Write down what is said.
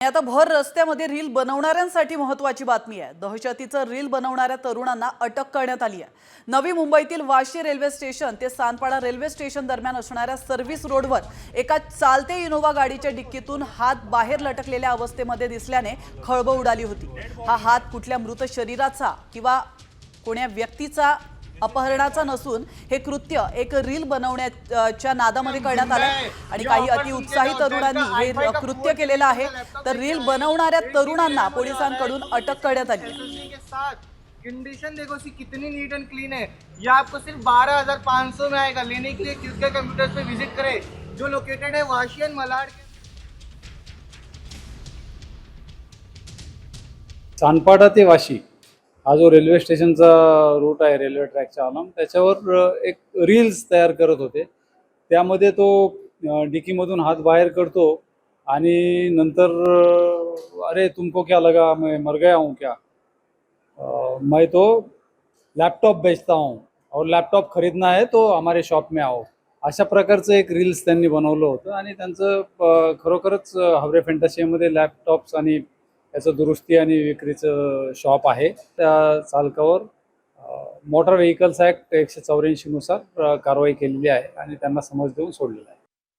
आता भर रस्त्यामध्ये रील बनवणाऱ्यांसाठी महत्त्वाची बातमी आहे। दहशतीचं रील बनवणाऱ्या तरुणांना अटक करण्यात आली आहे। नवी मुंबईतील वाशी रेल्वे स्टेशन ते सानपाडा रेल्वे स्टेशन दरम्यान असणाऱ्या सर्व्हिस रोडवर एका चालते इनोवा गाडीच्या डिक्कीतून हात बाहेर लटकलेल्या अवस्थेमध्ये दिसल्याने खळबळ उडाली होती। हा हात कुठल्या मृत शरीराचा किंवा कोण्या व्यक्तीचा अपहरणाचा नसून हे कृत्य एक रील बनवण्याच्या नादामध्ये करण्यात आले आणि काही अतिउत्साही तरुणांनी हे कृत्य केलेलं आहे। तर रील बनवणाऱ्या तरुणांना पोलिसांकडून अटक करण्यात आली आहे। कंडीशन देखो सी कितनी नीट एंड क्लीन है। ये आपको सिर्फ 12,500 में आएगा। लेने के लिए कृपया कंप्यूटर्स पे विजिट करें जो लोकेटेड है वाशी एंड मलाड। सानपाडा ते वाशी हा जो रेल्वे स्टेशनचा रूट आहे रेल्वे ट्रॅकच्या अलम त्याच्यावर एक रील्स तयार करत होते। त्यामध्ये तो डिकीमधून हात बाहेर करतो आणि नंतर अरे तुमको क्या लगा मैं मर गया हूँ क्या, मैं तो लैपटॉप बेचता हूँ और लैपटॉप खरीदना है तो हमारे शॉप में आओ, अशा प्रकारचं एक रील्स त्यांनी बनवलं होतं। आणि त्यांचं खरोखरच हावरे फॅन्टसीमध्ये लॅपटॉप्स आणि याचं दुरुस्ती आणि विक्रीचं शॉप आहे। त्या चालकावर मोटार व्हेकल्स ॲक्ट 184 नुसार कारवाई केलेली आहे आणि त्यांना समज देऊन सोडलेलं आहे।